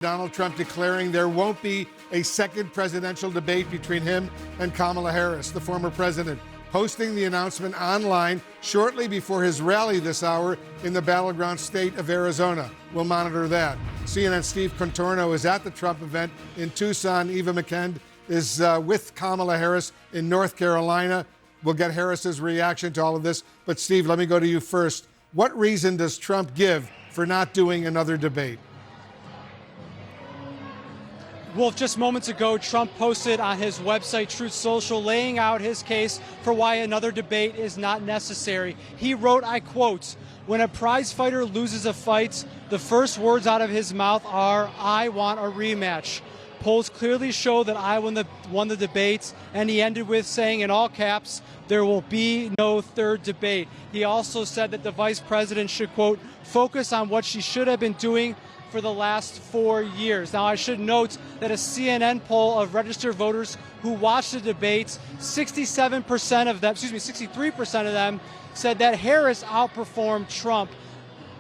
Donald Trump declaring there won't be a second presidential debate between him and Kamala Harris, the former president, posting the announcement online shortly before his rally this hour in the battleground state of Arizona. We'll monitor that. CNN's Steve Contorno is at the Trump event in Tucson. Eva McKend is with Kamala Harris in North Carolina. We'll get Harris's reaction to all of this. But Steve, let me go to you first. What reason does Trump give for not doing another debate? Wolf, just moments ago, Trump posted on his website, Truth Social, laying out his case for why another debate is not necessary. He wrote, I quote, "When a prize fighter loses a fight, the first words out of his mouth are, 'I want a rematch.' Polls clearly show that I won the debate," and he ended with saying in all caps, "There will be no third debate." He also said that the vice president should, quote, "focus on what she should have been doing for the last 4 years." Now, I should note that a CNN poll of registered voters who watched the debates, 63% of them said that Harris outperformed Trump.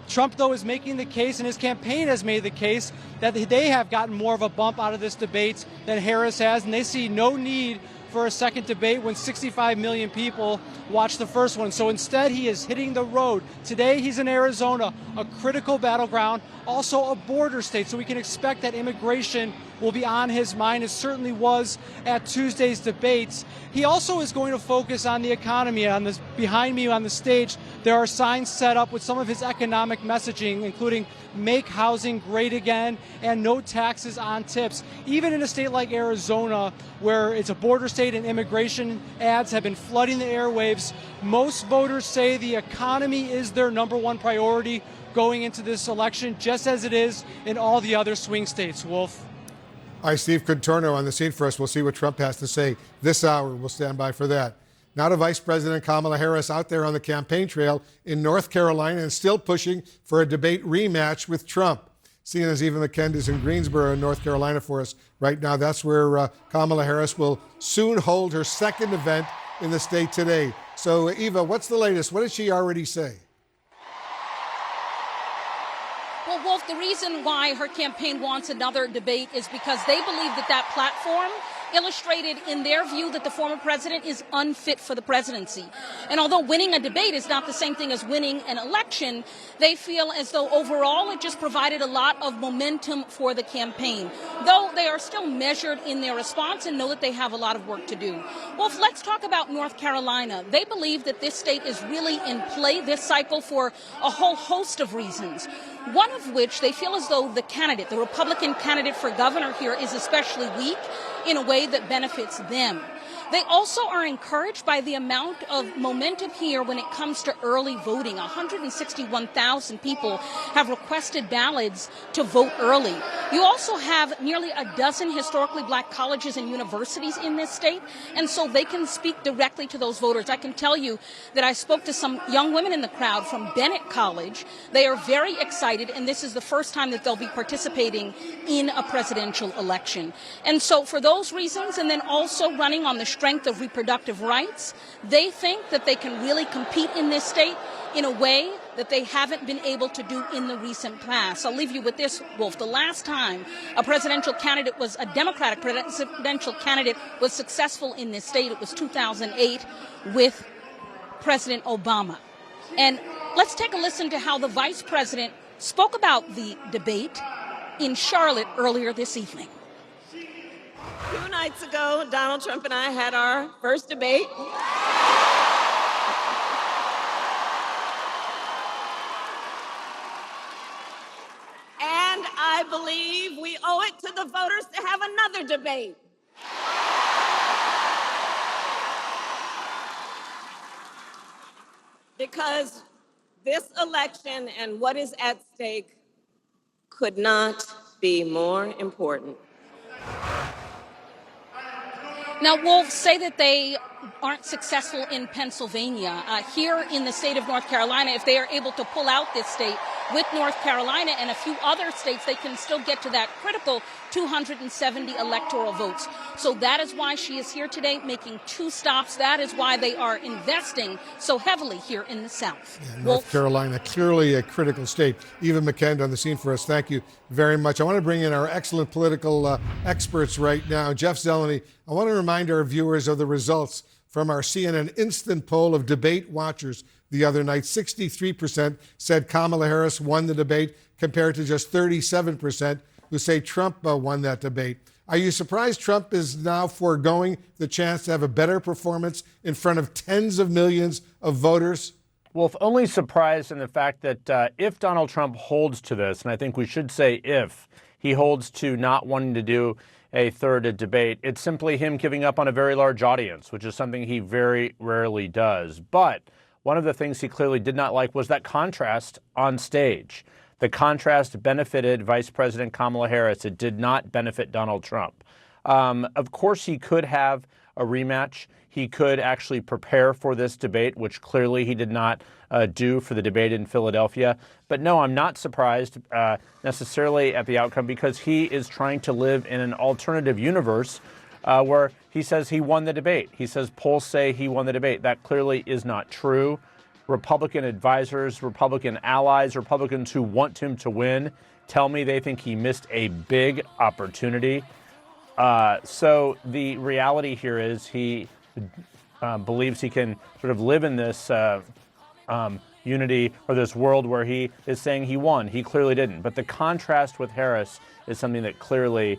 Trump, though, is making the case, and his campaign has made the case, that they have gotten more of a bump out of this debate than Harris has, and they see no need for a second debate when 65 million people watched the first one. So instead, he is hitting the road. Today, he's in Arizona, a critical battleground, also a border state, so we can expect that immigration will be on his mind. It certainly was at Tuesday's debates. He also is going to focus on the economy. Behind me on the stage, there are signs set up with some of his economic messaging, including "Make housing great again" and "No taxes on tips." Even in a state like Arizona, where it's a border state and immigration ads have been flooding the airwaves, most voters say the economy is their number one priority going into this election, just as it is in all the other swing states. Wolf. Hi, Steve Contorno on the scene for us. We'll see what Trump has to say this hour. We'll stand by for that. Now to Vice President Kamala Harris out there on the campaign trail in North Carolina and still pushing for a debate rematch with Trump. CNN's Eva McKend is in Greensboro, North Carolina for us right now. That's where Kamala Harris will soon hold her second event in the state today. So, Eva, what's the latest? What did she already say? Well, Wolf, the reason why her campaign wants another debate is because they believe that that platform illustrated, in their view, that the former president is unfit for the presidency. And although winning a debate is not the same thing as winning an election, they feel as though overall it just provided a lot of momentum for the campaign, though they are still measured in their response and know that they have a lot of work to do. Well, let's talk about North Carolina. They believe that this state is really in play this cycle for a whole host of reasons, one of which they feel as though the Republican candidate for governor here, is especially weak in a way that benefits them. They also are encouraged by the amount of momentum here when it comes to early voting. 161,000 people have requested ballots to vote early. You also have nearly a dozen historically black colleges and universities in this state, and so they can speak directly to those voters. I can tell you that I spoke to some young women in the crowd from Bennett College. They are very excited, and this is the first time that they'll be participating in a presidential election. And so for those reasons, and then also running on the strength of reproductive rights, they think that they can really compete in this state in a way that they haven't been able to do in the recent past. I'll leave you with this, Wolf. The last time a Democratic presidential candidate was successful in this state, it was 2008 with President Obama. And let's take a listen to how the vice president spoke about the debate in Charlotte earlier this evening. 2 nights ago, Donald Trump and I had our first debate. And I believe we owe it to the voters to have another debate. Because this election and what is at stake could not be more important. Now, Wolf, say that they aren't successful in Pennsylvania. Here in the state of North Carolina, if they are able to pull out this state with North Carolina and a few other states, they can still get to that critical 270 electoral votes. So that is why she is here today, making 2 stops. That is why they are investing so heavily here in the South. Yeah, North Carolina, clearly a critical state. Eva McKend on the scene for us. Thank you very much. I want to bring in our excellent political experts right now. Jeff Zeleny, I want to remind our viewers of the results from our CNN instant poll of debate watchers the other night. 63% said Kamala Harris won the debate, compared to just 37% who say Trump won that debate. Are you surprised Trump is now foregoing the chance to have a better performance in front of tens of millions of voters? Wolf, only surprised in the fact that if Donald Trump holds to this, and I think we should say if he holds to not wanting to do a third debate, it's simply him giving up on a very large audience, which is something he very rarely does. But one of the things he clearly did not like was that contrast on stage. The contrast benefited Vice President Kamala Harris. It did not benefit Donald Trump. Of course, he could have a rematch. He could actually prepare for this debate, which clearly he did not do for the debate in Philadelphia. But no, I'm not surprised necessarily at the outcome, because he is trying to live in an alternative universe where he says he won the debate. He says polls say he won the debate. That clearly is not true. Republican advisors, Republican allies, Republicans who want him to win tell me they think he missed a big opportunity. So the reality here is he believes he can sort of live in this unity, or this world where he is saying he won. He clearly didn't. But the contrast with Harris is something that clearly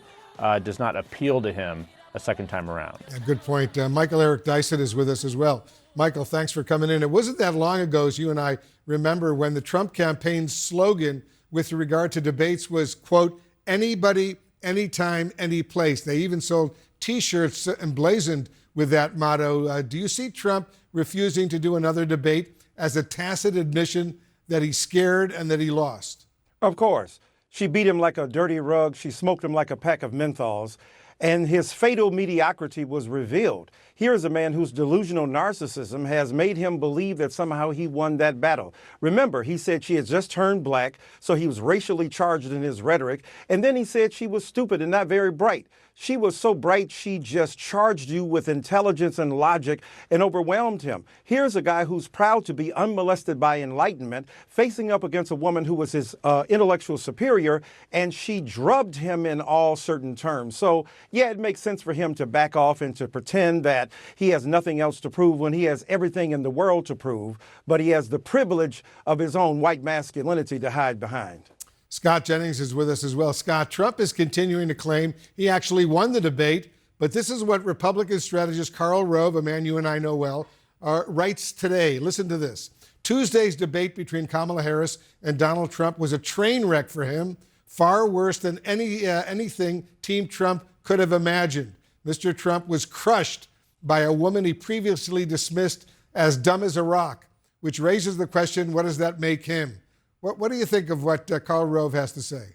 does not appeal to him a second time around. Yeah, good point. Michael Eric Dyson is with us as well. Michael, thanks for coming in. It wasn't that long ago, as you and I remember, when the Trump campaign's slogan with regard to debates was, quote, anybody, anytime, anyplace. They even sold T-shirts emblazoned with that motto. Do you see Trump refusing to do another debate as a tacit admission that he's scared and that he lost? Of course. She beat him like a dirty rug. She smoked him like a pack of menthols. And his fatal mediocrity was revealed. Here is a man whose delusional narcissism has made him believe that somehow he won that battle. Remember, he said she had just turned black, so he was racially charged in his rhetoric. And then he said she was stupid and not very bright. She was so bright, she just charged you with intelligence and logic and overwhelmed him. Here's a guy who's proud to be unmolested by enlightenment, facing up against a woman who was his intellectual superior, and she drubbed him in all certain terms. So, yeah, it makes sense for him to back off and to pretend that he has nothing else to prove when he has everything in the world to prove, but he has the privilege of his own white masculinity to hide behind. Scott Jennings is with us as well. Scott, Trump is continuing to claim he actually won the debate, but this is what Republican strategist Karl Rove, a man you and I know well, writes today. Listen to this. Tuesday's debate between Kamala Harris and Donald Trump was a train wreck for him, far worse than anything Team Trump could have imagined. Mr. Trump was crushed by a woman he previously dismissed as dumb as a rock, which raises the question, what does that make him? What do you think of what Karl Rove has to say?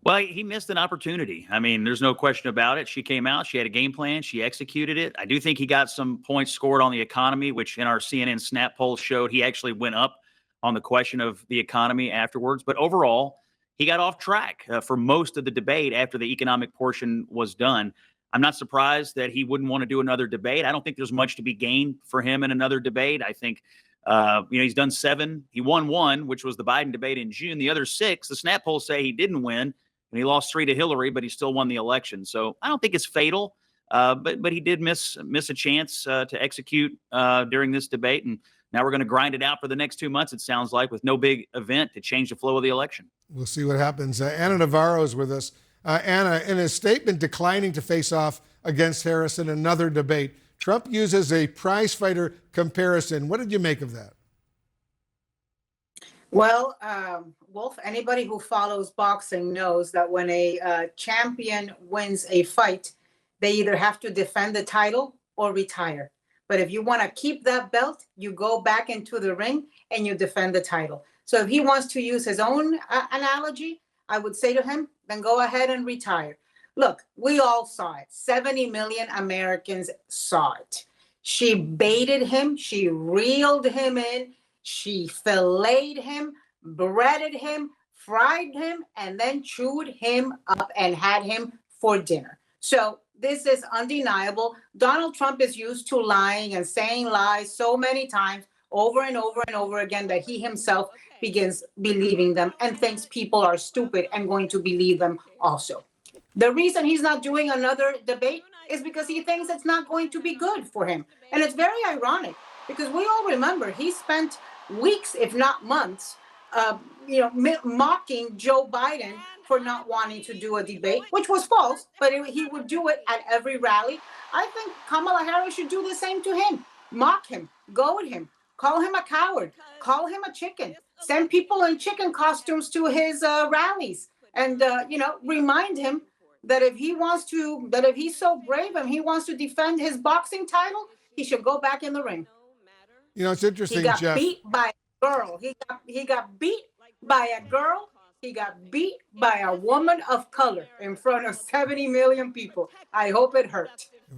Well, he missed an opportunity. I mean, there's no question about it. She came out, she had a game plan, she executed it. I do think he got some points scored on the economy, which in our CNN Snap poll showed he actually went up on the question of the economy afterwards. But overall, he got off track for most of the debate after the economic portion was done. I'm not surprised that he wouldn't want to do another debate. I don't think there's much to be gained for him in another debate. I think he's done 7. He won 1, which was the Biden debate in June. The other 6, the Snap polls say he didn't win, and he lost 3 to Hillary, but he still won the election. So I don't think it's fatal, but he did miss a chance to execute during this debate. And now we're going to grind it out for the next 2 months, it sounds like, with no big event to change the flow of the election. We'll see what happens. Anna Navarro is with us. Anna, in a statement declining to face off against Harris in another debate, Trump uses a prize-fighter comparison. What did you make of that? Well, Wolf, anybody who follows boxing knows that when a champion wins a fight, they either have to defend the title or retire. But if you want to keep that belt, you go back into the ring and you defend the title. So if he wants to use his own analogy, I would say to him, then go ahead and retire. Look, we all saw it. 70 million Americans saw it. She baited him. She reeled him in. She filleted him, breaded him, fried him, and then chewed him up and had him for dinner. So this is undeniable. Donald Trump is used to lying and saying lies so many times over and over and over again that he himself begins believing them and thinks people are stupid and going to believe them also. The reason he's not doing another debate is because he thinks it's not going to be good for him. And it's very ironic because we all remember he spent weeks, if not months, mocking Joe Biden for not wanting to do a debate, which was false, but he would do it at every rally. I think Kamala Harris should do the same to him. Mock him, goad him, call him a coward, call him a chicken, send people in chicken costumes to his rallies, and remind him that if he's so brave and he wants to defend his boxing title, he should go back in the ring. You know, it's interesting, He got Jeff. beat by a girl. He got beat by a girl. He got beat by a woman of color in front of 70 million people. I hope it hurt.